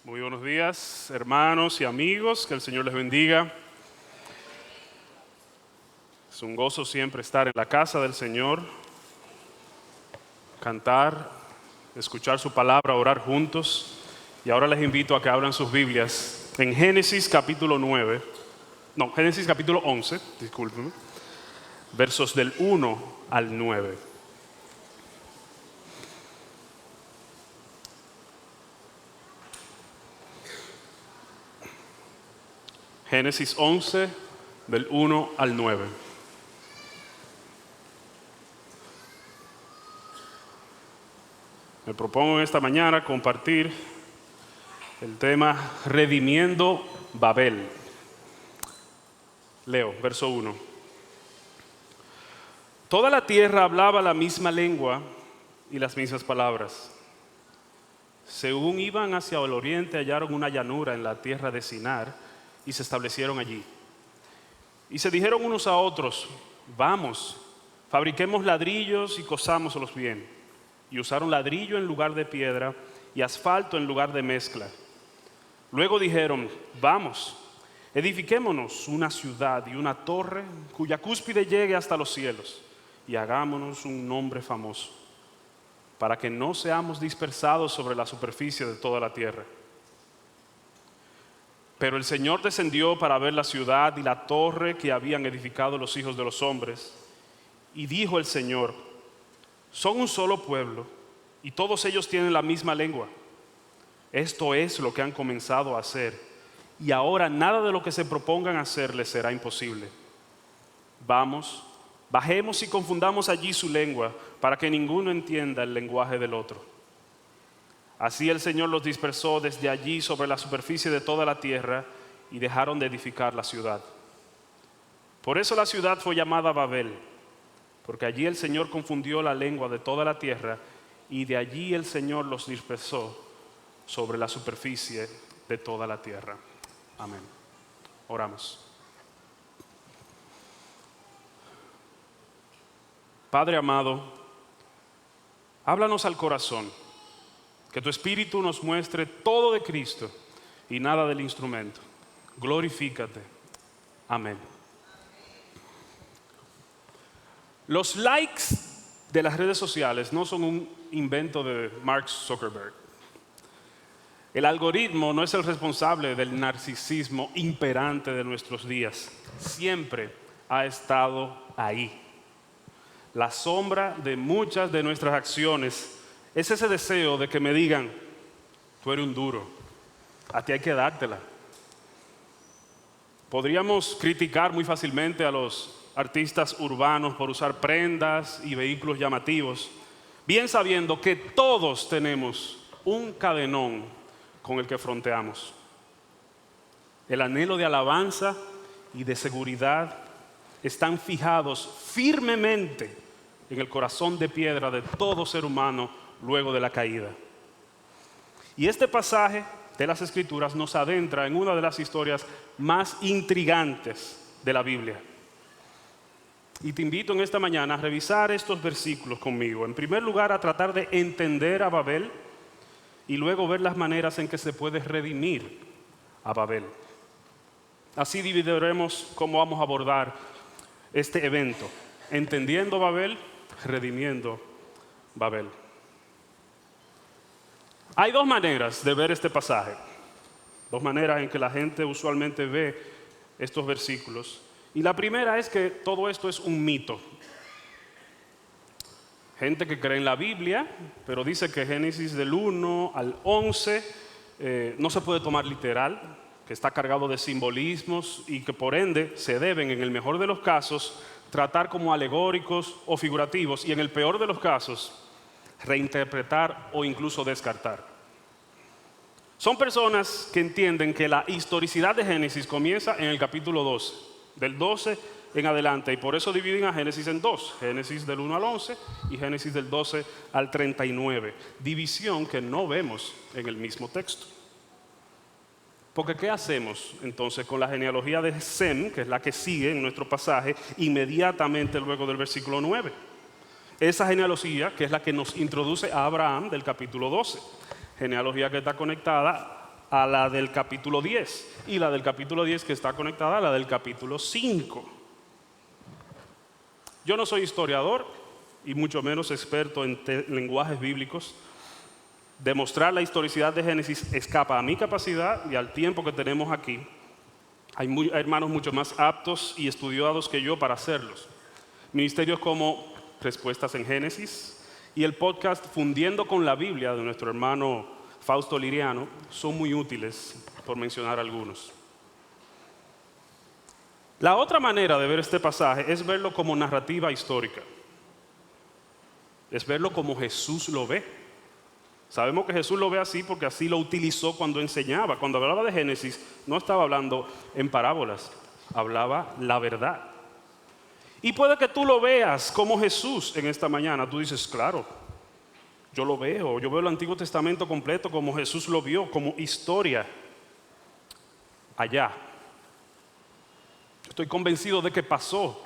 Muy buenos días, hermanos y amigos, que el Señor les bendiga. Es un gozo siempre estar en la casa del Señor, cantar, escuchar su palabra, orar juntos. Y ahora les invito a que abran sus Biblias en Génesis capítulo 11, discúlpenme, versos del 1 al 9. Génesis 11, del 1 al 9. Me propongo en esta mañana compartir el tema Redimiendo Babel. Leo, verso 1. Toda la tierra hablaba la misma lengua y las mismas palabras. Según iban hacia el oriente, hallaron una llanura en la tierra de Sinar y se establecieron allí. Y se dijeron unos a otros: vamos, fabriquemos ladrillos y cosámoslos bien. Y usaron ladrillo en lugar de piedra y asfalto en lugar de mezcla. Luego dijeron: vamos, edifiquémonos una ciudad y una torre cuya cúspide llegue hasta los cielos, y hagámonos un nombre famoso, para que no seamos dispersados sobre la superficie de toda la tierra. Pero el Señor descendió para ver la ciudad y la torre que habían edificado los hijos de los hombres. Y dijo el Señor: son un solo pueblo, y todos ellos tienen la misma lengua. Esto es lo que han comenzado a hacer, y ahora nada de lo que se propongan hacer les será imposible. Vamos, bajemos y confundamos allí su lengua, para que ninguno entienda el lenguaje del otro. Así el Señor los dispersó desde allí sobre la superficie de toda la tierra, y dejaron de edificar la ciudad. Por eso la ciudad fue llamada Babel, porque allí el Señor confundió la lengua de toda la tierra, y de allí el Señor los dispersó sobre la superficie de toda la tierra. Amén. Oramos. Padre amado, háblanos al corazón, que tu Espíritu nos muestre todo de Cristo y nada del instrumento. Glorifícate. Amén. Los likes de las redes sociales no son un invento de Mark Zuckerberg. El algoritmo no es el responsable del narcisismo imperante de nuestros días. Siempre ha estado ahí. La sombra de muchas de nuestras acciones es ese deseo de que me digan: tú eres un duro, a ti hay que dártela. Podríamos criticar muy fácilmente a los artistas urbanos por usar prendas y vehículos llamativos, bien sabiendo que todos tenemos un cadenón con el que fronteamos. El anhelo de alabanza y de seguridad están fijados firmemente en el corazón de piedra de todo ser humano luego de la caída. Y este pasaje de las Escrituras nos adentra en una de las historias más intrigantes de la Biblia. Y te invito en esta mañana a revisar estos versículos conmigo. En primer lugar, a tratar de entender a Babel, y luego ver las maneras en que se puede redimir a Babel. Así dividiremos cómo vamos a abordar este evento: entendiendo Babel, redimiendo Babel. Hay dos maneras de ver este pasaje, dos maneras en que la gente usualmente ve estos versículos. Y la primera es que todo esto es un mito. Gente que cree en la Biblia, pero dice que Génesis del 1 al 11 no se puede tomar literal, que está cargado de simbolismos y que por ende se deben, en el mejor de los casos, tratar como alegóricos o figurativos, y en el peor de los casos, reinterpretar o incluso descartar. Son personas que entienden que la historicidad de Génesis comienza en el capítulo 12, del 12 en adelante, y por eso dividen a Génesis en dos: Génesis del 1 al 11 y Génesis del 12 al 39, división que no vemos en el mismo texto. Porque ¿qué hacemos entonces con la genealogía de Sem, que es la que sigue en nuestro pasaje inmediatamente luego del versículo 9? Esa genealogía, que es la que nos introduce a Abraham del capítulo 12, genealogía que está conectada a la del capítulo 10 y la del capítulo 10 que está conectada a la del capítulo 5. Yo no soy historiador y mucho menos experto en lenguajes bíblicos. Demostrar la historicidad de Génesis escapa a mi capacidad y al tiempo que tenemos aquí. Hay hermanos mucho más aptos y estudiados que yo para hacerlos. Ministerios como Respuestas en Génesis y el podcast Fundiendo con la Biblia de nuestro hermano Fausto Liriano son muy útiles, por mencionar algunos. La otra manera de ver este pasaje es verlo como narrativa histórica. Es verlo como Jesús lo ve. Sabemos que Jesús lo ve así porque así lo utilizó cuando enseñaba. Cuando hablaba de Génesis, no estaba hablando en parábolas, hablaba la verdad. Y puede que tú lo veas como Jesús en esta mañana. Tú dices, claro, yo lo veo. Yo veo el Antiguo Testamento completo como Jesús lo vio, como historia allá. Estoy convencido de que pasó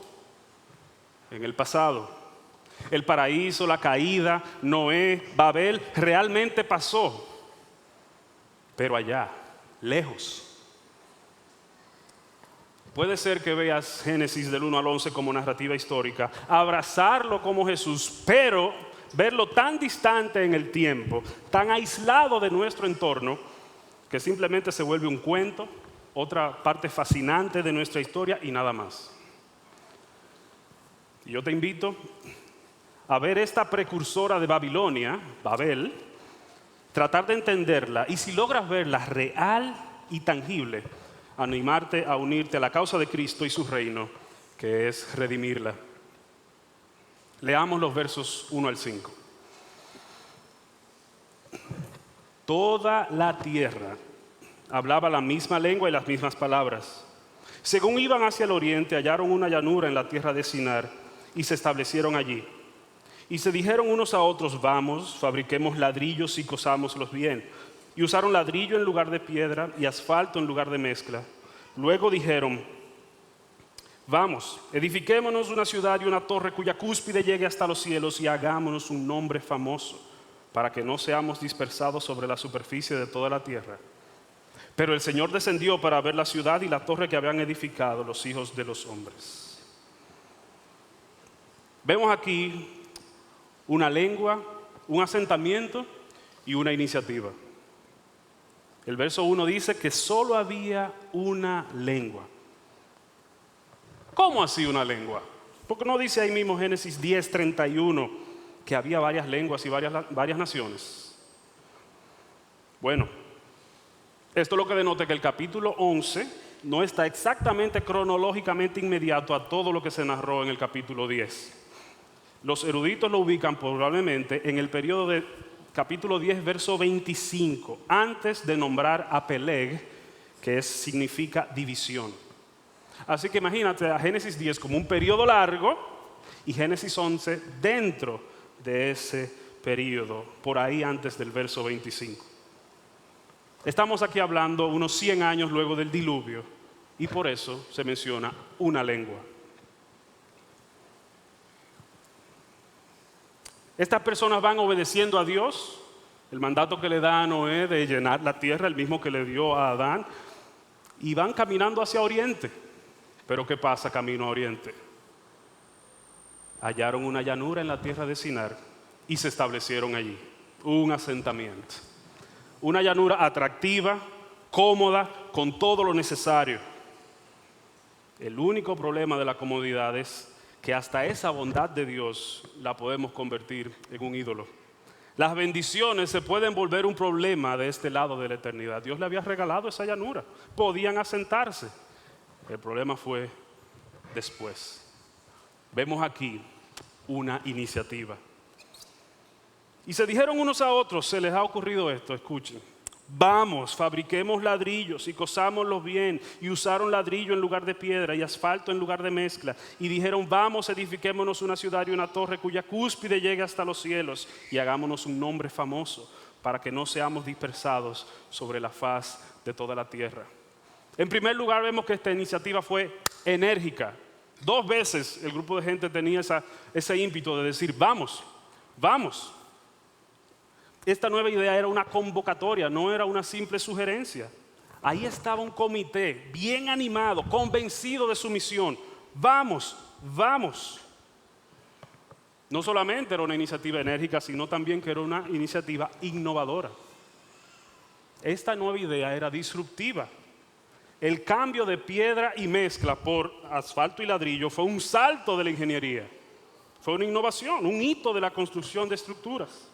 en el pasado. El paraíso, la caída, Noé, Babel, realmente pasó. Pero allá, lejos. Puede ser que veas Génesis del 1 al 11 como narrativa histórica, abrazarlo como Jesús, pero verlo tan distante en el tiempo, tan aislado de nuestro entorno, que simplemente se vuelve un cuento, otra parte fascinante de nuestra historia y nada más. Y yo te invito a ver esta precursora de Babilonia, Babel, tratar de entenderla y si logras verla real y tangible, animarte a unirte a la causa de Cristo y su reino, que es redimirla. Leamos los versos 1 al 5. Toda la tierra hablaba la misma lengua y las mismas palabras. Según iban hacia el oriente, hallaron una llanura en la tierra de Sinar y se establecieron allí. Y se dijeron unos a otros, vamos, fabriquemos ladrillos y cosámoslos bien. Y usaron ladrillo en lugar de piedra y asfalto en lugar de mezcla. Luego dijeron, vamos, edifiquémonos una ciudad y una torre cuya cúspide llegue hasta los cielos y hagámonos un nombre famoso, para que no seamos dispersados sobre la superficie de toda la tierra. Pero el Señor descendió para ver la ciudad y la torre que habían edificado los hijos de los hombres. Vemos aquí una lengua, un asentamiento y una iniciativa. El verso 1 dice que solo había una lengua. ¿Cómo así una lengua? Porque no dice ahí mismo Génesis 10:31 que había varias lenguas y varias naciones. Bueno, esto es lo que denota que el capítulo 11 no está exactamente cronológicamente inmediato a todo lo que se narró en el capítulo 10. Los eruditos lo ubican probablemente en el periodo de capítulo 10, verso 25, antes de nombrar a Peleg, que significa división. Así que imagínate a Génesis 10 como un periodo largo y Génesis 11 dentro de ese periodo, por ahí antes del verso 25. Estamos aquí hablando unos 100 años luego del diluvio y por eso se menciona una lengua. Estas personas van obedeciendo a Dios, el mandato que le da a Noé de llenar la tierra, el mismo que le dio a Adán, y van caminando hacia oriente. Pero ¿qué pasa camino a oriente? Hallaron una llanura en la tierra de Sinar y se establecieron allí, un asentamiento. Una llanura atractiva, cómoda, con todo lo necesario. El único problema de la comodidad es que hasta esa bondad de Dios la podemos convertir en un ídolo. Las bendiciones se pueden volver un problema de este lado de la eternidad. Dios le había regalado esa llanura, podían asentarse. El problema fue después. Vemos aquí una iniciativa. Y se dijeron unos a otros, se les ha ocurrido esto, escuchen. Vamos, fabriquemos ladrillos y cosámoslos bien. Y usaron ladrillo en lugar de piedra y asfalto en lugar de mezcla. Y dijeron, vamos, edifiquémonos una ciudad y una torre cuya cúspide llegue hasta los cielos. Y hagámonos un nombre famoso para que no seamos dispersados sobre la faz de toda la tierra. En primer lugar vemos que esta iniciativa fue enérgica. 2 veces el grupo de gente tenía ese ímpetu de decir, vamos, vamos. Esta nueva idea era una convocatoria, no era una simple sugerencia. Ahí estaba un comité bien animado, convencido de su misión. Vamos, vamos. No solamente era una iniciativa enérgica, sino también que era una iniciativa innovadora. Esta nueva idea era disruptiva. El cambio de piedra y mezcla por asfalto y ladrillo fue un salto de la ingeniería. Fue una innovación, un hito de la construcción de estructuras.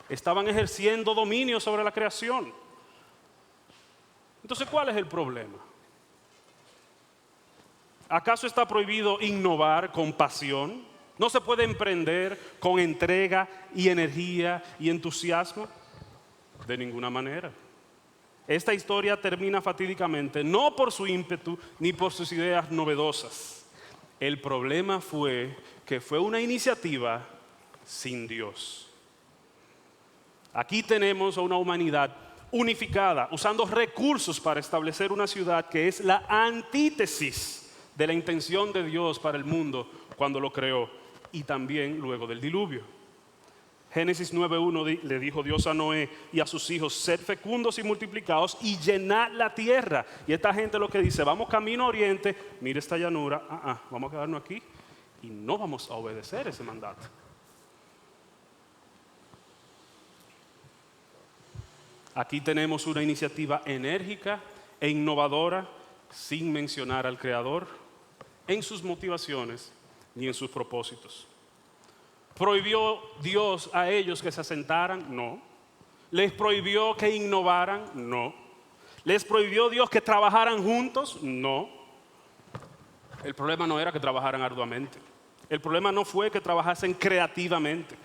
Estaban ejerciendo dominio sobre la creación. Entonces, ¿cuál es el problema? ¿Acaso está prohibido innovar con pasión? ¿No se puede emprender con entrega y energía y entusiasmo? De ninguna manera. Esta historia termina fatídicamente, no por su ímpetu ni por sus ideas novedosas. El problema fue que fue una iniciativa sin Dios. Aquí tenemos a una humanidad unificada, usando recursos para establecer una ciudad que es la antítesis de la intención de Dios para el mundo cuando lo creó y también luego del diluvio. Génesis 9:1 le dijo Dios a Noé y a sus hijos: sed fecundos y multiplicaos y llenad la tierra. Y esta gente lo que dice: vamos camino a oriente, mire esta llanura, vamos a quedarnos aquí y no vamos a obedecer ese mandato. Aquí tenemos una iniciativa enérgica e innovadora, sin mencionar al Creador en sus motivaciones ni en sus propósitos. ¿Prohibió Dios a ellos que se asentaran? No. ¿Les prohibió que innovaran? No. ¿Les prohibió Dios que trabajaran juntos? No. El problema no era que trabajaran arduamente. El problema no fue que trabajasen creativamente.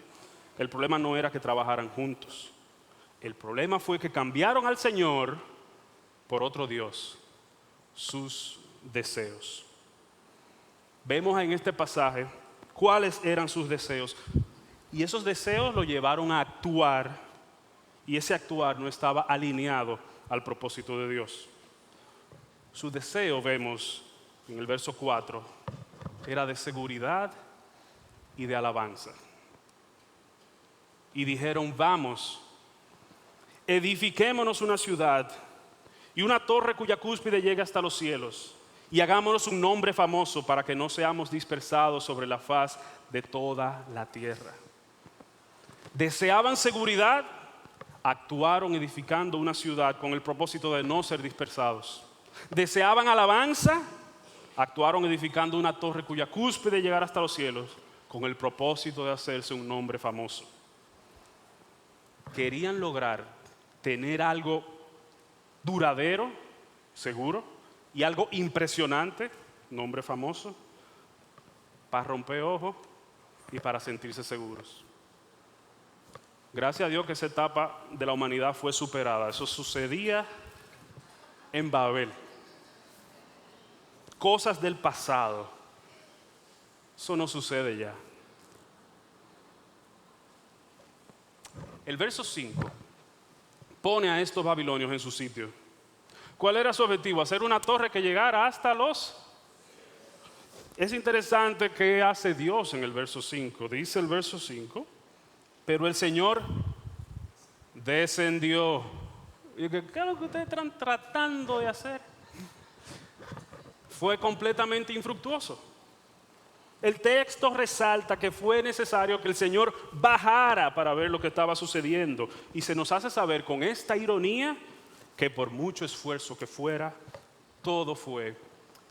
El problema no era que trabajaran juntos. El problema fue que cambiaron al Señor por otro Dios, sus deseos. Vemos en este pasaje cuáles eran sus deseos. Y esos deseos lo llevaron a actuar, y ese actuar no estaba alineado al propósito de Dios. Su deseo, vemos en el verso 4, era de seguridad y de alabanza. Y dijeron: vamos, edifiquémonos una ciudad y una torre cuya cúspide llegue hasta los cielos, y hagámonos un nombre famoso para que no seamos dispersados sobre la faz de toda la tierra. Deseaban seguridad, actuaron edificando una ciudad con el propósito de no ser dispersados. Deseaban alabanza, actuaron edificando una torre cuya cúspide llegara hasta los cielos con el propósito de hacerse un nombre famoso. Querían lograr tener algo duradero, seguro, y algo impresionante, nombre famoso, para romper ojos y para sentirse seguros. Gracias a Dios que esa etapa de la humanidad fue superada. Eso sucedía en Babel. Cosas del pasado. Eso no sucede ya. El verso 5 pone a estos babilonios en su sitio. ¿Cuál era su objetivo? Hacer una torre que llegara hasta los... Es interesante qué hace Dios en el verso 5. Dice el verso 5, pero el Señor descendió. Y ¿qué es lo que ustedes están tratando de hacer? Fue completamente infructuoso. El texto resalta que fue necesario que el Señor bajara para ver lo que estaba sucediendo. Y se nos hace saber con esta ironía que por mucho esfuerzo que fuera, todo fue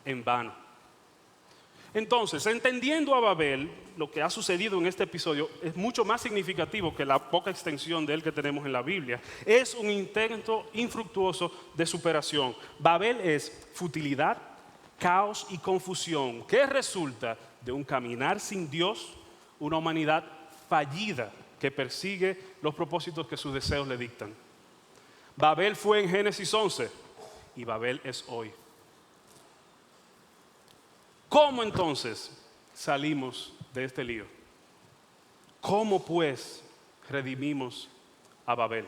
en vano. Entonces, entendiendo a Babel, lo que ha sucedido en este episodio es mucho más significativo que la poca extensión de él que tenemos en la Biblia. Es un intento infructuoso de superación. Babel es futilidad, caos y confusión, que resulta de un caminar sin Dios, una humanidad fallida que persigue los propósitos que sus deseos le dictan. Babel fue en Génesis 11 y Babel es hoy. ¿Cómo entonces salimos de este lío? ¿Cómo pues redimimos a Babel?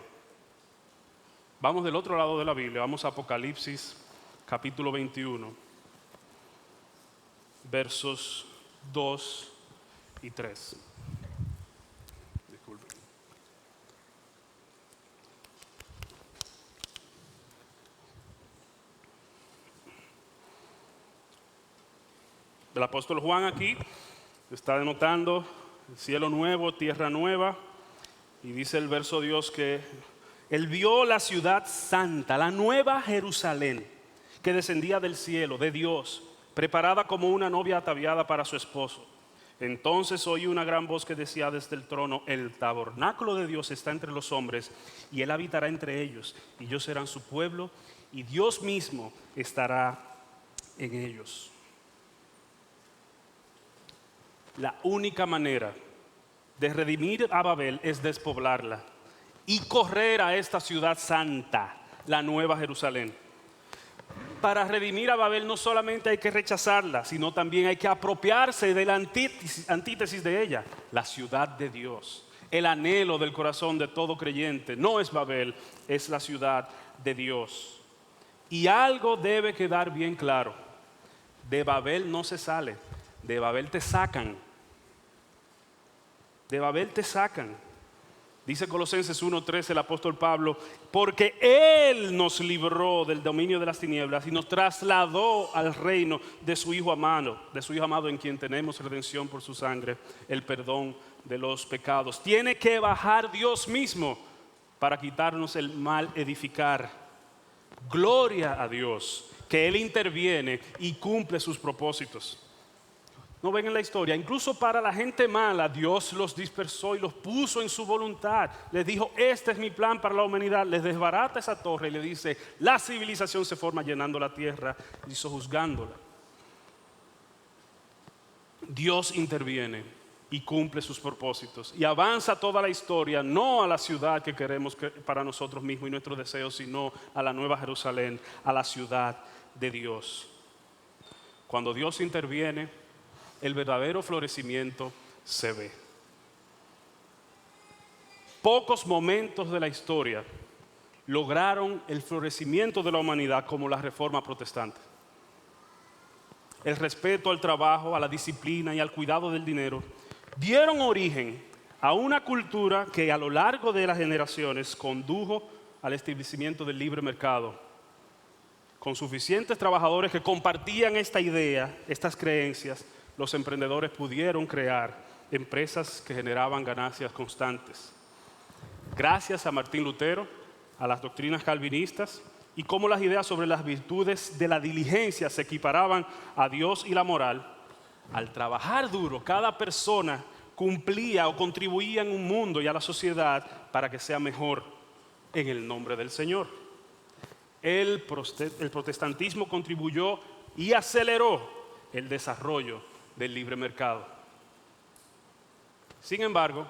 Vamos del otro lado de la Biblia, vamos a Apocalipsis capítulo 21, versos 2 y 3. Disculpen. El apóstol Juan aquí está denotando cielo nuevo, tierra nueva, y dice el verso Dios que él vio la ciudad santa, la nueva Jerusalén, que descendía del cielo, de Dios, preparada como una novia ataviada para su esposo. Entonces oí una gran voz que decía desde el trono: el tabernáculo de Dios está entre los hombres, y Él habitará entre ellos, y ellos serán su pueblo, y Dios mismo estará en ellos. La única manera de redimir a Babel es despoblarla y correr a esta ciudad santa, la nueva Jerusalén. Para redimir a Babel no solamente hay que rechazarla, sino también hay que apropiarse de la antítesis de ella, la ciudad de Dios. El anhelo del corazón de todo creyente no es Babel, es la ciudad de Dios. Y algo debe quedar bien claro: de Babel no se sale, de Babel te sacan. De Babel te sacan. Dice Colosenses 1:13 el apóstol Pablo: porque Él nos libró del dominio de las tinieblas y nos trasladó al reino de su Hijo amado, en quien tenemos redención por su sangre, el perdón de los pecados. Tiene que bajar Dios mismo para quitarnos el mal edificar. Gloria a Dios, que Él interviene y cumple sus propósitos. No ven en la historia, incluso para la gente mala, Dios los dispersó y los puso en su voluntad. Les dijo: este es mi plan para la humanidad. Les desbarata esa torre y le dice: la civilización se forma llenando la tierra y sojuzgándola. Dios interviene y cumple sus propósitos y avanza toda la historia, no a la ciudad que queremos para nosotros mismos y nuestros deseos, sino a la nueva Jerusalén, a la ciudad de Dios. Cuando Dios interviene, el verdadero florecimiento se ve. Pocos momentos de la historia lograron el florecimiento de la humanidad como la Reforma Protestante. El respeto al trabajo, a la disciplina y al cuidado del dinero dieron origen a una cultura que a lo largo de las generaciones condujo al establecimiento del libre mercado. Con suficientes trabajadores que compartían esta idea, estas creencias, los emprendedores pudieron crear empresas que generaban ganancias constantes. Gracias a Martín Lutero, a las doctrinas calvinistas y cómo las ideas sobre las virtudes de la diligencia se equiparaban a Dios y la moral, al trabajar duro, cada persona cumplía o contribuía en un mundo y a la sociedad para que sea mejor en el nombre del Señor. El protestantismo contribuyó y aceleró el desarrollo del libre mercado. Sin embargo,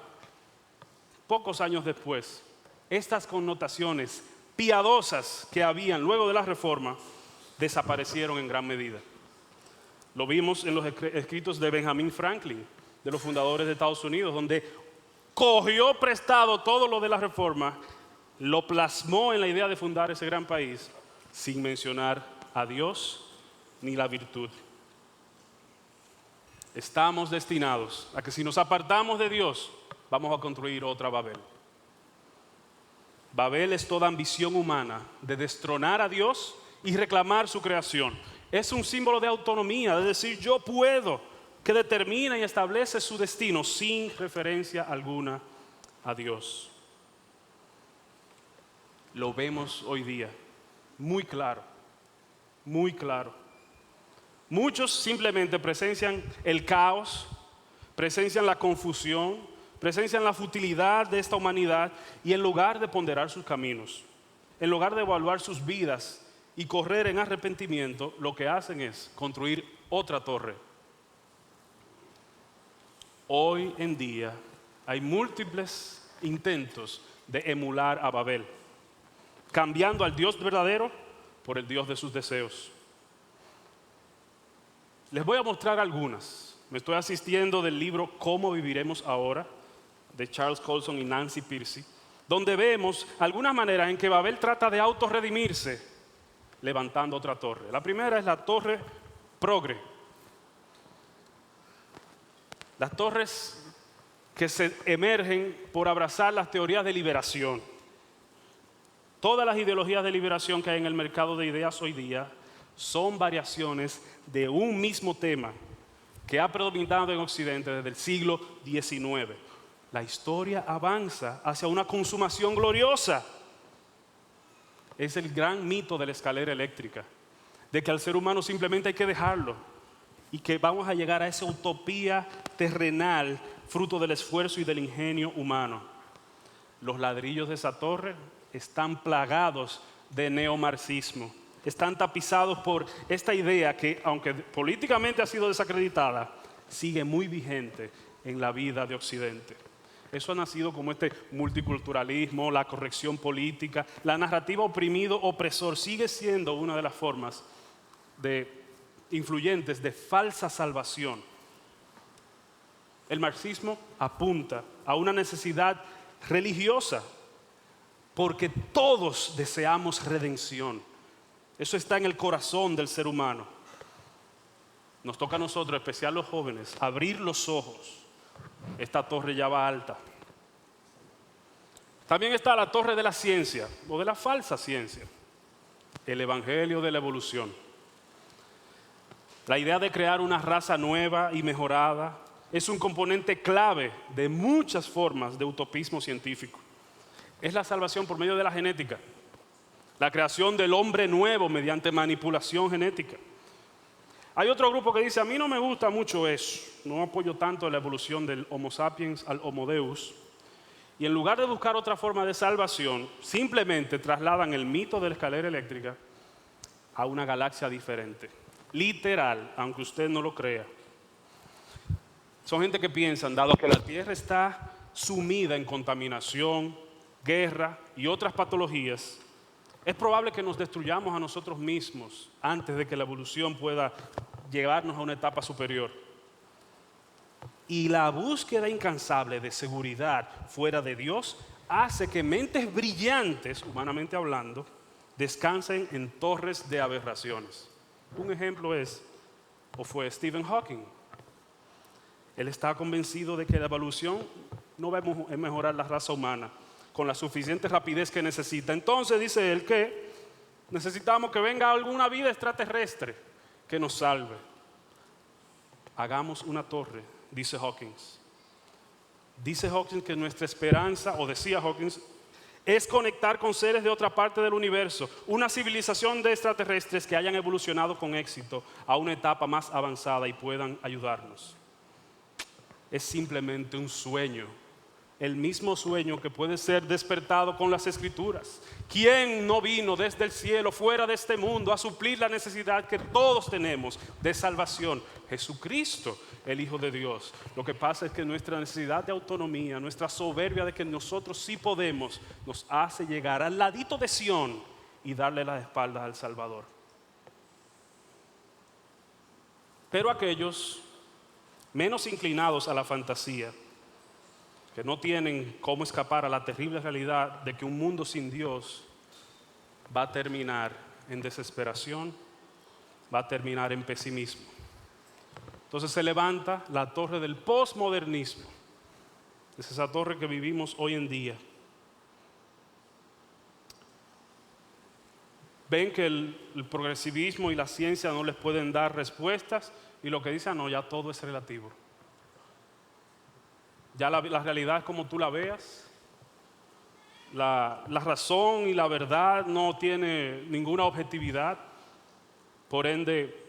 pocos años después, estas connotaciones piadosas que habían luego de la Reforma desaparecieron en gran medida. Lo vimos en los escritos de Benjamin Franklin, de los fundadores de Estados Unidos, donde cogió prestado todo lo de la Reforma, lo plasmó en la idea de fundar ese gran país, sin mencionar a Dios ni la virtud. Estamos destinados a que si nos apartamos de Dios, vamos a construir otra Babel. Babel es toda ambición humana de destronar a Dios y reclamar su creación. Es un símbolo de autonomía, de decir yo puedo, que determina y establece su destino sin referencia alguna a Dios. Lo vemos hoy día, muy claro, muy claro. Muchos simplemente presencian el caos, presencian la confusión, presencian la futilidad de esta humanidad y en lugar de ponderar sus caminos, en lugar de evaluar sus vidas y correr en arrepentimiento, lo que hacen es construir otra torre. Hoy en día hay múltiples intentos de emular a Babel, cambiando al Dios verdadero por el Dios de sus deseos. Les voy a mostrar algunas. Me estoy asistiendo del libro Cómo viviremos ahora, de Charles Colson y Nancy Pearcey, donde vemos algunas maneras en que Babel trata de autorredimirse levantando otra torre. La primera es la torre progre. Las torres que se emergen por abrazar las teorías de liberación. Todas las ideologías de liberación que hay en el mercado de ideas hoy día son variaciones de un mismo tema, que ha predominado en Occidente desde el siglo XIX. La historia avanza hacia una consumación gloriosa. Es el gran mito de la escalera eléctrica, de que al ser humano simplemente hay que dejarlo y que vamos a llegar a esa utopía terrenal fruto del esfuerzo y del ingenio humano. Los ladrillos de esa torre están plagados de neomarxismo, están tapizados por esta idea que, aunque políticamente ha sido desacreditada, sigue muy vigente en la vida de Occidente. Eso ha nacido como este multiculturalismo, la corrección política, la narrativa oprimido-opresor sigue siendo una de las formas influyentes de falsa salvación. El marxismo apunta a una necesidad religiosa, porque todos deseamos redención. Eso está en el corazón del ser humano. Nos toca a nosotros, en especial los jóvenes, abrir los ojos. Esta torre ya va alta. También está la torre de la ciencia, o de la falsa ciencia, el evangelio de la evolución. La idea de crear una raza nueva y mejorada es un componente clave de muchas formas de utopismo científico. Es la salvación por medio de la genética, la creación del hombre nuevo mediante manipulación genética. Hay otro grupo que dice, a mí no me gusta mucho eso, no apoyo tanto la evolución del Homo sapiens al Homo Deus, y en lugar de buscar otra forma de salvación, simplemente trasladan el mito de la escalera eléctrica a una galaxia diferente. Literal, aunque usted no lo crea. Son gente que piensan, dado que la Tierra está sumida en contaminación, guerra y otras patologías, es probable que nos destruyamos a nosotros mismos antes de que la evolución pueda llevarnos a una etapa superior. Y la búsqueda incansable de seguridad fuera de Dios hace que mentes brillantes, humanamente hablando, descansen en torres de aberraciones. Un ejemplo fue Stephen Hawking. Él estaba convencido de que la evolución no va a mejorar la raza humana con la suficiente rapidez que necesita. Entonces dice él que necesitamos que venga alguna vida extraterrestre que nos salve. Hagamos una torre, dice Hawkins. Dice Hawkins que nuestra esperanza, o decía Hawkins, es conectar con seres de otra parte del universo, una civilización de extraterrestres que hayan evolucionado con éxito a una etapa más avanzada y puedan ayudarnos. Es simplemente un sueño, el mismo sueño que puede ser despertado con las Escrituras. ¿Quién no vino desde el cielo, fuera de este mundo, a suplir la necesidad que todos tenemos de salvación? Jesucristo, el Hijo de Dios. Lo que pasa es que nuestra necesidad de autonomía, nuestra soberbia de que nosotros sí podemos, nos hace llegar al ladito de Sión y darle las espaldas al Salvador. Pero aquellos menos inclinados a la fantasía, que no tienen cómo escapar a la terrible realidad de que un mundo sin Dios va a terminar en desesperación, va a terminar en pesimismo. Entonces se levanta la torre del posmodernismo. Es esa torre que vivimos hoy en día. Ven que el progresivismo y la ciencia no les pueden dar respuestas y lo que dicen, no, ya todo es relativo. Ya la realidad es como tú la veas. La razón y la verdad no tiene ninguna objetividad. Por ende,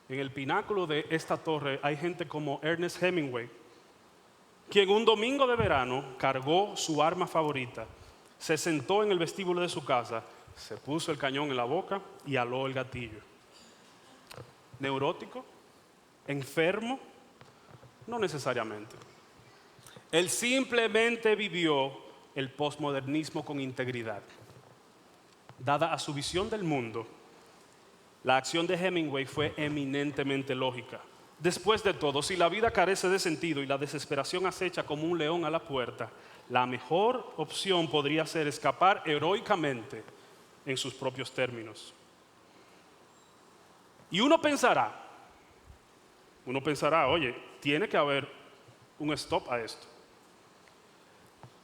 en el pináculo de esta torre hay gente como Ernest Hemingway, quien un domingo de verano cargó su arma favorita, se sentó en el vestíbulo de su casa, se puso el cañón en la boca y aló el gatillo. ¿Neurótico? ¿Enfermo? No necesariamente. Él simplemente vivió el posmodernismo con integridad. Dada a su visión del mundo, la acción de Hemingway fue eminentemente lógica. Después de todo, si la vida carece de sentido y la desesperación acecha como un león a la puerta, la mejor opción podría ser escapar heroicamente en sus propios términos. Y uno pensará, oye, tiene que haber un stop a esto.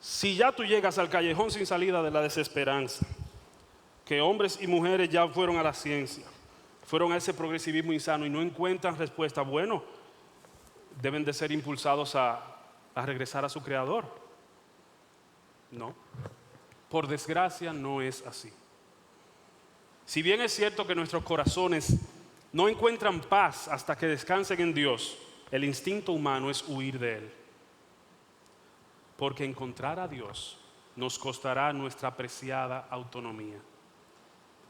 Si ya tú llegas al callejón sin salida de la desesperanza, que hombres y mujeres ya fueron a la ciencia, fueron a ese progresivismo insano y no encuentran respuesta, bueno, deben de ser impulsados a regresar a su Creador. No, por desgracia no es así. Si bien es cierto que nuestros corazones no encuentran paz hasta que descansen en Dios, el instinto humano es huir de Él. Porque encontrar a Dios nos costará nuestra preciada autonomía.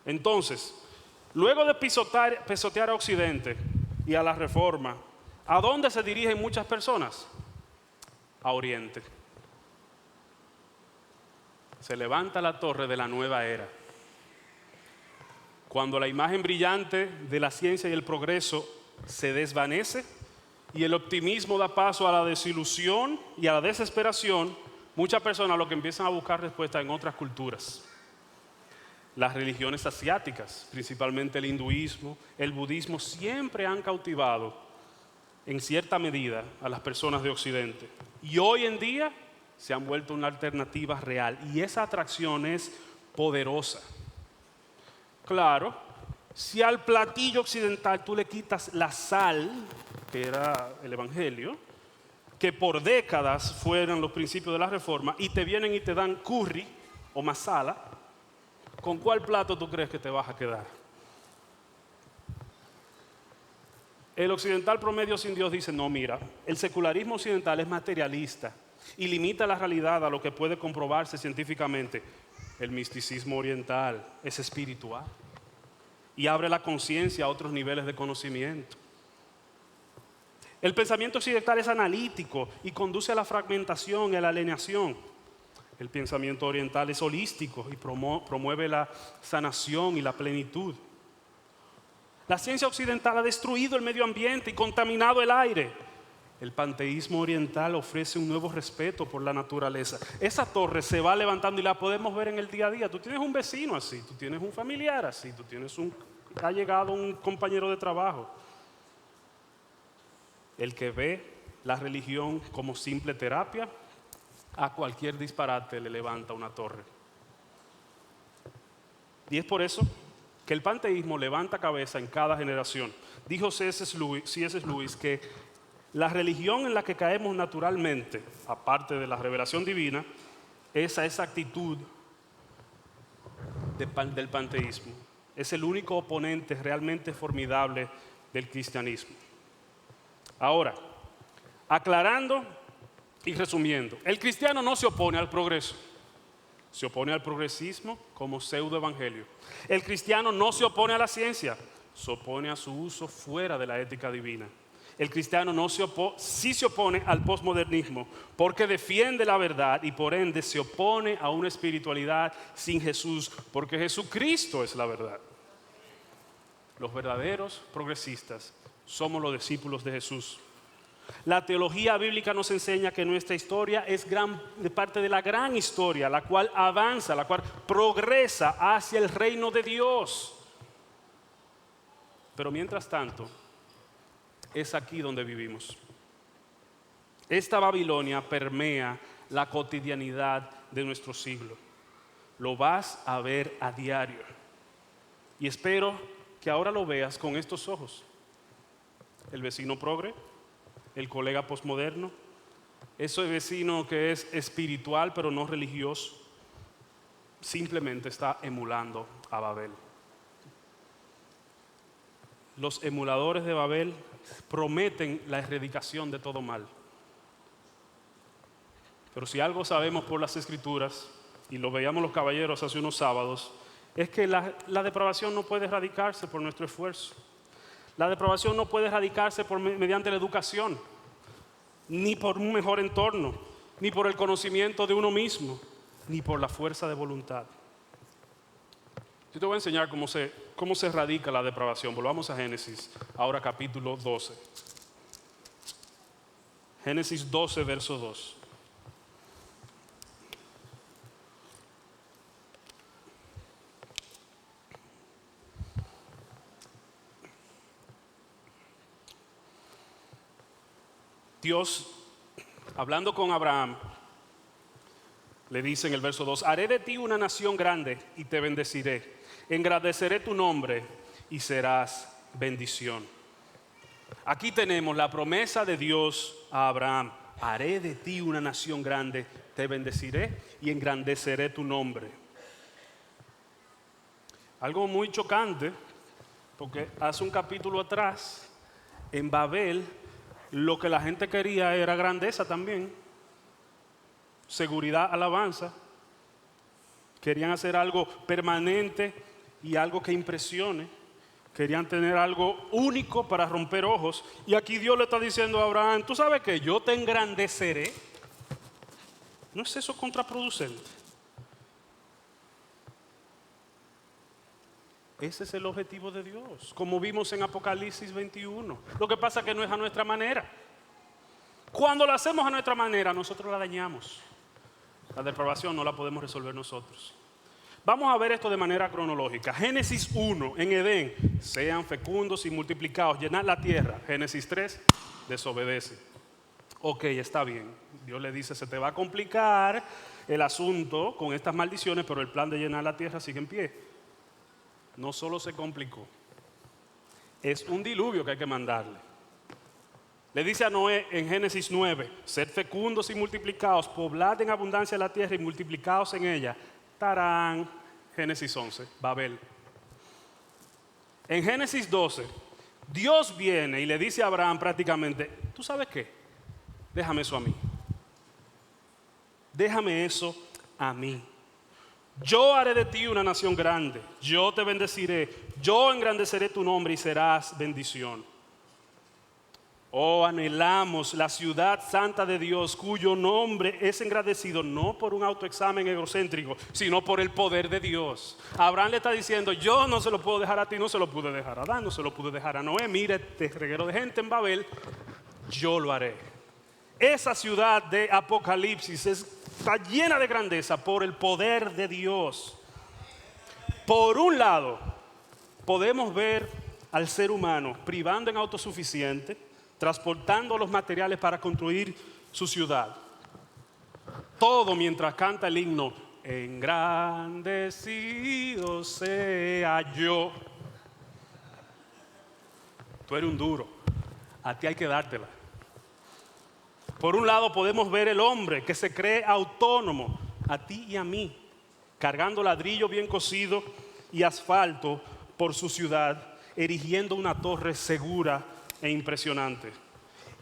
Entonces, luego de pisotear a Occidente y a la Reforma, ¿a dónde se dirigen muchas personas? A Oriente. Se levanta la torre de la nueva era. Cuando la imagen brillante de la ciencia y el progreso se desvanece y el optimismo da paso a la desilusión y a la desesperación, muchas personas lo que empiezan a buscar respuesta en otras culturas. Las religiones asiáticas, principalmente el hinduismo, el budismo, siempre han cautivado en cierta medida a las personas de Occidente. Y hoy en día se han vuelto una alternativa real y esa atracción es poderosa. Claro, si al platillo occidental tú le quitas la sal, que era el Evangelio, que por décadas fueron los principios de la Reforma, y te vienen y te dan curry o masala, ¿con cuál plato tú crees que te vas a quedar? El occidental promedio sin Dios dice, no, mira, el secularismo occidental es materialista y limita la realidad a lo que puede comprobarse científicamente. El misticismo oriental es espiritual y abre la conciencia a otros niveles de conocimiento. El pensamiento occidental es analítico y conduce a la fragmentación y a la alienación. El pensamiento oriental es holístico y promueve la sanación y la plenitud. La ciencia occidental ha destruido el medio ambiente y contaminado el aire. El panteísmo oriental ofrece un nuevo respeto por la naturaleza. Esa torre se va levantando y la podemos ver en el día a día. Tú tienes un vecino así, tú tienes un familiar así, ha llegado un compañero de trabajo. El que ve la religión como simple terapia, a cualquier disparate le levanta una torre. Y es por eso que el panteísmo levanta cabeza en cada generación. Dijo C.S. Lewis que la religión en la que caemos naturalmente, aparte de la revelación divina, es esa actitud del panteísmo. Es el único oponente realmente formidable del cristianismo. Ahora, aclarando y resumiendo, el cristiano no se opone al progreso, se opone al progresismo como pseudoevangelio. El cristiano no se opone a la ciencia, se opone a su uso fuera de la ética divina. El cristiano sí se opone al posmodernismo porque defiende la verdad y por ende se opone a una espiritualidad sin Jesús porque Jesucristo es la verdad. Los verdaderos progresistas somos los discípulos de Jesús. La teología bíblica nos enseña que nuestra historia es parte de la gran historia, la cual avanza, la cual progresa hacia el reino de Dios. Pero mientras tanto, es aquí donde vivimos. Esta Babilonia permea la cotidianidad de nuestro siglo. Lo vas a ver a diario. Y espero que ahora lo veas con estos ojos. El vecino progre, el colega posmoderno, ese vecino que es espiritual pero no religioso, simplemente está emulando a Babel. Los emuladores de Babel prometen la erradicación de todo mal. Pero si algo sabemos por las Escrituras, y lo veíamos los caballeros hace unos sábados, es que la depravación no puede erradicarse por nuestro esfuerzo. La depravación no puede erradicarse mediante la educación, ni por un mejor entorno, ni por el conocimiento de uno mismo, ni por la fuerza de voluntad. Yo te voy a enseñar cómo se erradica la depravación. Volvamos a Génesis, ahora capítulo 12. Génesis 12, verso 2. Dios, hablando con Abraham, le dice en el verso 2, haré de ti una nación grande y te bendeciré. Engrandeceré tu nombre y serás bendición. Aquí tenemos la promesa de Dios a Abraham. Haré de ti una nación grande, te bendeciré y engrandeceré tu nombre. Algo muy chocante, porque hace un capítulo atrás, en Babel, lo que la gente quería era grandeza también, seguridad, alabanza. Querían hacer algo permanente y algo que impresione. Querían tener algo único para romper ojos. Y aquí Dios le está diciendo a Abraham, tú sabes que yo te engrandeceré. ¿No es eso contraproducente? Ese es el objetivo de Dios, como vimos en Apocalipsis 21. Lo que pasa es que no es a nuestra manera. Cuando lo hacemos a nuestra manera, nosotros la dañamos. La depravación no la podemos resolver nosotros. Vamos a ver esto de manera cronológica. Génesis 1, en Edén, sean fecundos y multiplicados, llenad la tierra. Génesis 3, desobedece. Ok, está bien. Dios le dice, se te va a complicar el asunto con estas maldiciones, pero el plan de llenar la tierra sigue en pie. No solo se complicó, es un diluvio que hay que mandarle. Le dice a Noé en Génesis 9, sed fecundos y multiplicados, poblad en abundancia la tierra y multiplicaos en ella. Tarán, Génesis 11, Babel. En Génesis 12, Dios viene y le dice a Abraham prácticamente, ¿tú sabes qué? Déjame eso a mí. Déjame eso a mí. Yo haré de ti una nación grande, yo te bendeciré, yo engrandeceré tu nombre y serás bendición. Oh, anhelamos la ciudad santa de Dios, cuyo nombre es engrandecido no por un autoexamen egocéntrico, sino por el poder de Dios. Abraham le está diciendo, yo no se lo puedo dejar a ti, no se lo pude dejar a Adán, no se lo pude dejar a Noé. Mire este reguero de gente en Babel, yo lo haré. Esa ciudad de Apocalipsis está llena de grandeza por el poder de Dios. Por un lado, podemos ver al ser humano privando en autosuficiente, transportando los materiales para construir su ciudad. Todo mientras canta el himno, engrandecido sea yo. Tú eres un duro, a ti hay que dártela. Por un lado podemos ver el hombre que se cree autónomo, a ti y a mí, cargando ladrillo bien cocido y asfalto por su ciudad, erigiendo una torre segura e impresionante.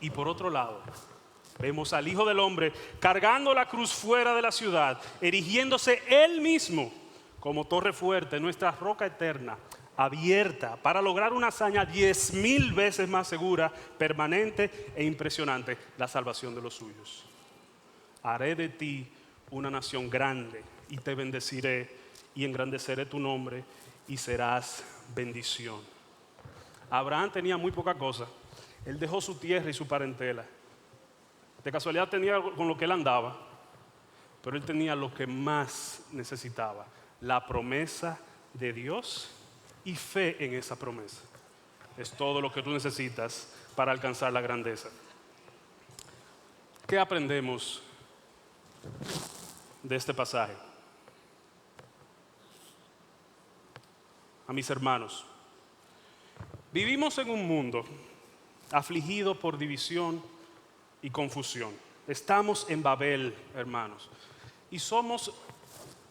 Y por otro lado, vemos al Hijo del Hombre cargando la cruz fuera de la ciudad, erigiéndose él mismo como torre fuerte, nuestra roca eterna, abierta para lograr una hazaña 10,000 veces más segura, permanente e impresionante, la salvación de los suyos. Haré de ti una nación grande y te bendeciré y engrandeceré tu nombre y serás bendición. Abraham tenía muy poca cosa. Él dejó su tierra y su parentela. De casualidad tenía con lo que él andaba, pero él tenía lo que más necesitaba, la promesa de Dios y fe en esa promesa. Es todo lo que tú necesitas para alcanzar la grandeza. ¿Qué aprendemos de este pasaje? A mis hermanos, vivimos en un mundo afligido por división y confusión. Estamos en Babel, hermanos, y somos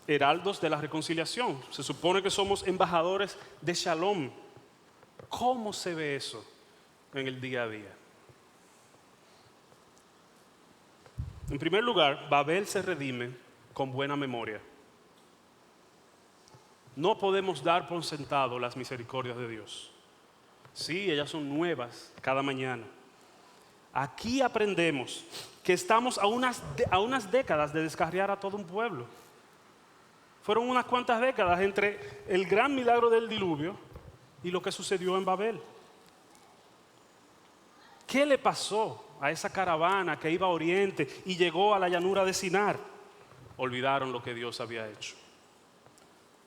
heraldos de la reconciliación. Se supone que somos embajadores de Shalom. ¿Cómo se ve eso en el día a día? En primer lugar, Babel se redime con buena memoria. No podemos dar por sentado las misericordias de Dios. Sí, ellas son nuevas cada mañana. Aquí aprendemos que estamos a unas décadas de descarriar a todo un pueblo. Fueron unas cuantas décadas entre el gran milagro del diluvio y lo que sucedió en Babel. ¿Qué le pasó a esa caravana que iba a Oriente y llegó a la llanura de Sinar? Olvidaron lo que Dios había hecho.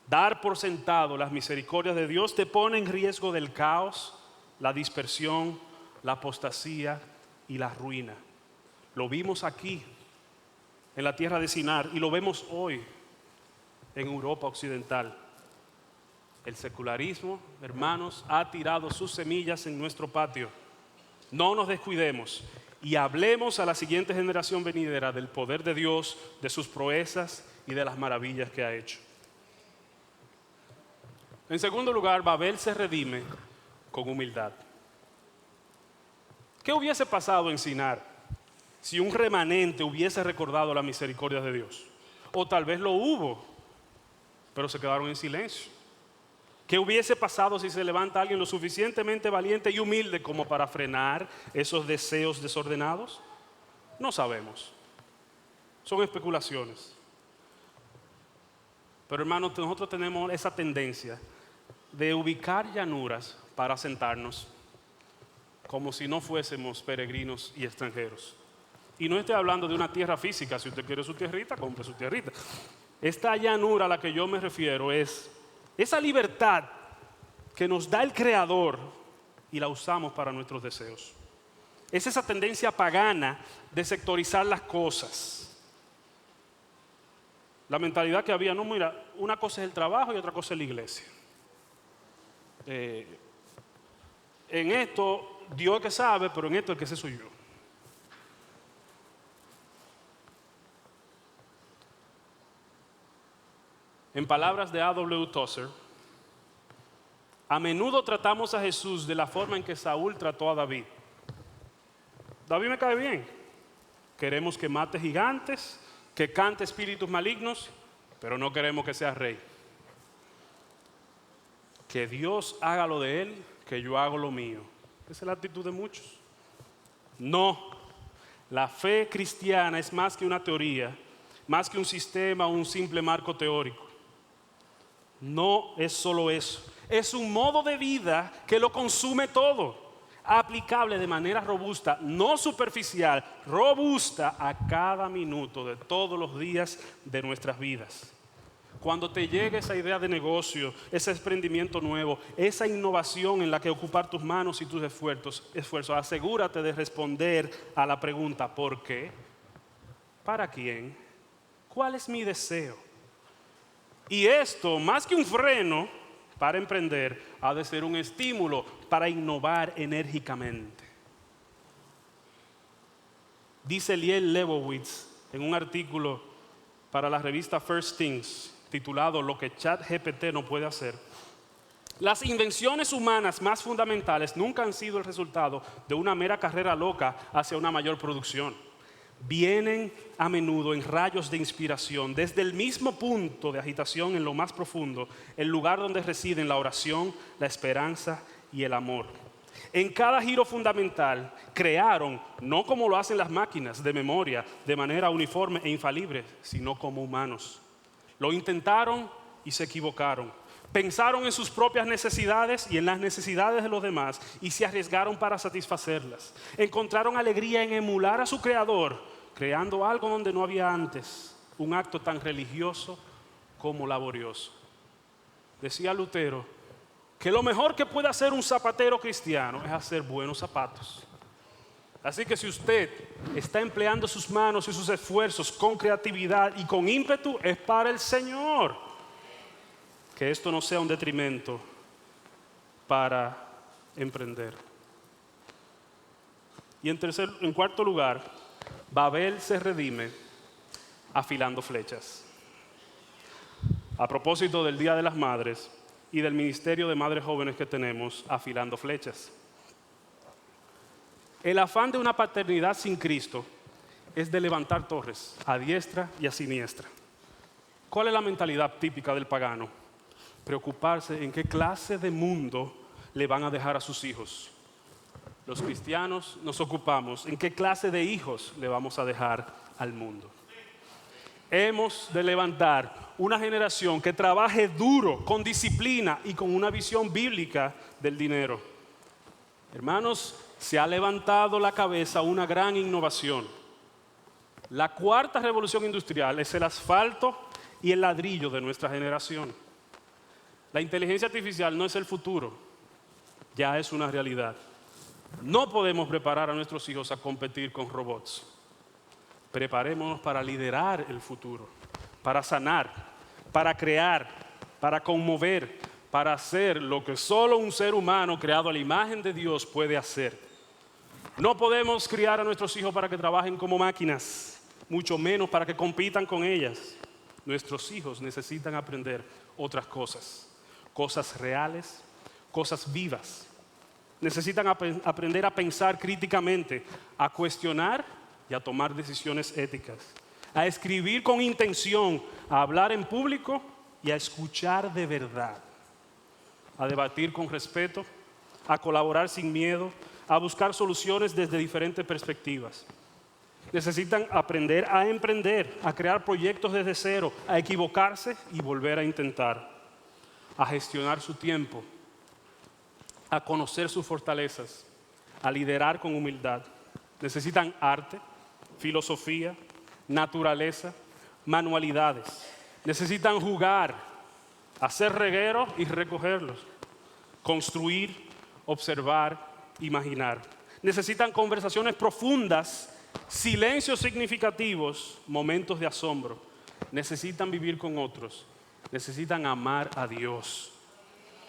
Dar por sentado las misericordias de Dios te pone en riesgo del caos, la dispersión, la apostasía y la ruina. Lo vimos aquí en la tierra de Sinar y lo vemos hoy en Europa occidental. El secularismo, hermanos, ha tirado sus semillas en nuestro patio. No nos descuidemos y hablemos a la siguiente generación venidera del poder de Dios, de sus proezas y de las maravillas que ha hecho. En segundo lugar, Babel se redime con humildad. ¿Qué hubiese pasado en Sinar si un remanente hubiese recordado la misericordia de Dios? O tal vez lo hubo, pero se quedaron en silencio. ¿Qué hubiese pasado si se levanta alguien lo suficientemente valiente y humilde como para frenar esos deseos desordenados? No sabemos. Son especulaciones. Pero hermanos, nosotros tenemos esa tendencia de ubicar llanuras para sentarnos como si no fuésemos peregrinos y extranjeros. Y no estoy hablando de una tierra física. Si usted quiere su tierrita, compre su tierrita. Esta llanura a la que yo me refiero es esa libertad que nos da el Creador y la usamos para nuestros deseos. Es esa tendencia pagana de sectorizar las cosas. La mentalidad que había, no, mira, una cosa es el trabajo y otra cosa es la iglesia. En esto, Dios es que sabe, pero en esto el que sé soy yo. En palabras de A.W. Tozer, a menudo tratamos a Jesús de la forma en que Saúl trató a David. David me cae bien. Queremos que mate gigantes, que cante espíritus malignos, pero no queremos que sea rey. Que Dios haga lo de él, que yo hago lo mío. Esa es la actitud de muchos. No, la fe cristiana es más que una teoría, más que un sistema o un simple marco teórico. No es solo eso, es un modo de vida que lo consume todo, aplicable de manera robusta, no superficial, robusta a cada minuto de todos los días de nuestras vidas. Cuando te llegue esa idea de negocio, ese emprendimiento nuevo, esa innovación en la que ocupar tus manos y tus esfuerzos, asegúrate de responder a la pregunta ¿por qué? ¿Para quién? ¿Cuál es mi deseo? Y esto, más que un freno para emprender, ha de ser un estímulo para innovar enérgicamente. Dice Liel Lebowitz en un artículo para la revista First Things, titulado Lo que ChatGPT no puede hacer. Las invenciones humanas más fundamentales nunca han sido el resultado de una mera carrera loca hacia una mayor producción. Vienen a menudo en rayos de inspiración, desde el mismo punto de agitación en lo más profundo, el lugar donde residen la oración, la esperanza y el amor. En cada giro fundamental crearon, no como lo hacen las máquinas de memoria, de manera uniforme e infalible, sino como humanos. Lo intentaron y se equivocaron. Pensaron en sus propias necesidades y en las necesidades de los demás y se arriesgaron para satisfacerlas. Encontraron alegría en emular a su creador, creando algo donde no había antes, un acto tan religioso como laborioso. Decía Lutero que lo mejor que puede hacer un zapatero cristiano es hacer buenos zapatos. Así que si usted está empleando sus manos y sus esfuerzos con creatividad y con ímpetu, es para el Señor. Que esto no sea un detrimento para emprender. Y en cuarto lugar, Babel se redime afilando flechas. A propósito del Día de las Madres y del ministerio de madres jóvenes que tenemos, afilando flechas. El afán de una paternidad sin Cristo es de levantar torres a diestra y a siniestra. ¿Cuál es la mentalidad típica del pagano? Preocuparse en qué clase de mundo le van a dejar a sus hijos. Los cristianos nos ocupamos en qué clase de hijos le vamos a dejar al mundo. Hemos de levantar una generación que trabaje duro, con disciplina y con una visión bíblica del dinero. Hermanos, se ha levantado la cabeza una gran innovación. La cuarta revolución industrial es el asfalto y el ladrillo de nuestra generación. La inteligencia artificial no es el futuro, ya es una realidad. No podemos preparar a nuestros hijos a competir con robots. Preparémonos para liderar el futuro, para sanar, para crear, para conmover, para hacer lo que solo un ser humano creado a la imagen de Dios puede hacer. No podemos criar a nuestros hijos para que trabajen como máquinas, mucho menos para que compitan con ellas. Nuestros hijos necesitan aprender otras cosas, cosas reales, cosas vivas. Necesitan aprender a pensar críticamente, a cuestionar y a tomar decisiones éticas, a escribir con intención, a hablar en público y a escuchar de verdad, a debatir con respeto, a colaborar sin miedo, a buscar soluciones desde diferentes perspectivas. Necesitan aprender a emprender, a crear proyectos desde cero, a equivocarse y volver a intentar, a gestionar su tiempo, a conocer sus fortalezas, a liderar con humildad. Necesitan arte, filosofía, naturaleza, manualidades. Necesitan jugar, hacer regueros y recogerlos, construir, observar, imaginar. Necesitan conversaciones profundas, silencios significativos, momentos de asombro. Necesitan vivir con otros. Necesitan amar a Dios,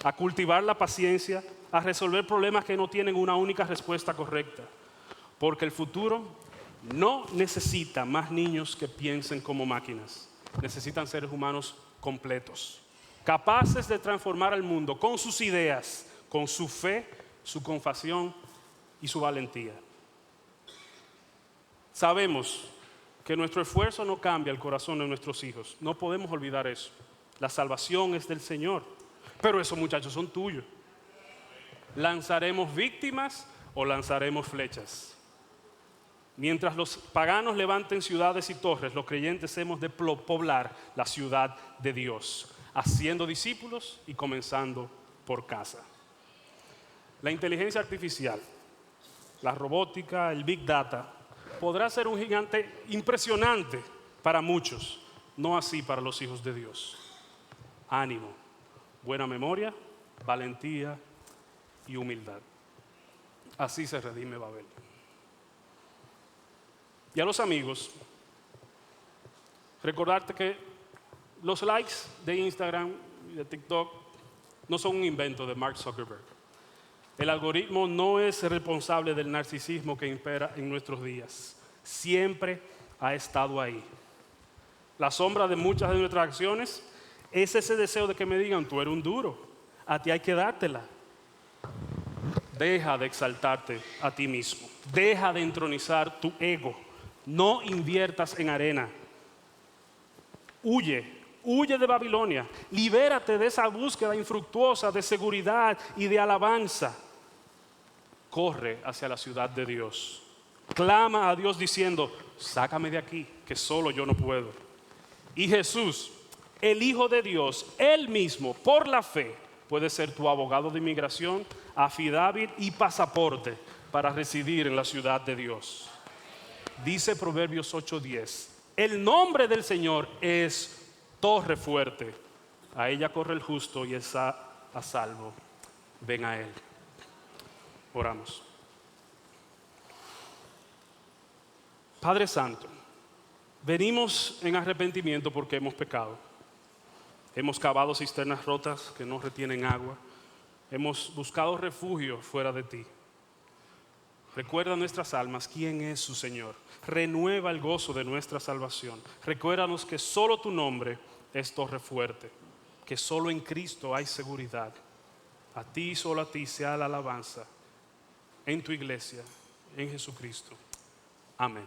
a cultivar la paciencia, a resolver problemas que no tienen una única respuesta correcta. Porque el futuro no necesita más niños que piensen como máquinas. Necesitan seres humanos completos, capaces de transformar al mundo con sus ideas, con su fe, su compasión y su valentía. Sabemos que nuestro esfuerzo no cambia el corazón de nuestros hijos. No podemos olvidar eso. La salvación es del Señor. Pero esos muchachos son tuyos. ¿Lanzaremos víctimas o lanzaremos flechas? Mientras los paganos levanten ciudades y torres, los creyentes hemos de poblar la ciudad de Dios, haciendo discípulos y comenzando por casa. La inteligencia artificial, la robótica, el Big Data, podrá ser un gigante impresionante para muchos, no así para los hijos de Dios. Ánimo, buena memoria, valentía y humildad. Así se redime Babel. Y a los amigos, recordarte que los likes de Instagram y de TikTok no son un invento de Mark Zuckerberg. El algoritmo no es responsable del narcisismo que impera en nuestros días. Siempre ha estado ahí. La sombra de muchas de nuestras acciones es ese deseo de que me digan, tú eres un duro, a ti hay que dártela. Deja de exaltarte a ti mismo. Deja de entronizar tu ego. No inviertas en arena. Huye de Babilonia. Libérate de esa búsqueda infructuosa de seguridad y de alabanza. Corre hacia la ciudad de Dios. Clama a Dios diciendo, sácame de aquí, que solo yo no puedo. Y Jesús, el Hijo de Dios, Él mismo, por la fe, puede ser tu abogado de inmigración, affidavit y pasaporte para residir en la ciudad de Dios. Dice Proverbios 8:10, el nombre del Señor es torre fuerte. A ella corre el justo y está a salvo. Ven a Él. Oramos. Padre Santo, venimos en arrepentimiento porque hemos pecado. Hemos cavado cisternas rotas que no retienen agua. Hemos buscado refugio fuera de ti. Recuerda nuestras almas quién es su Señor. Renueva el gozo de nuestra salvación. Recuérdanos que solo tu nombre es torre fuerte, que solo en Cristo hay seguridad. A ti, solo a ti sea la alabanza en tu iglesia, en Jesucristo. Amén.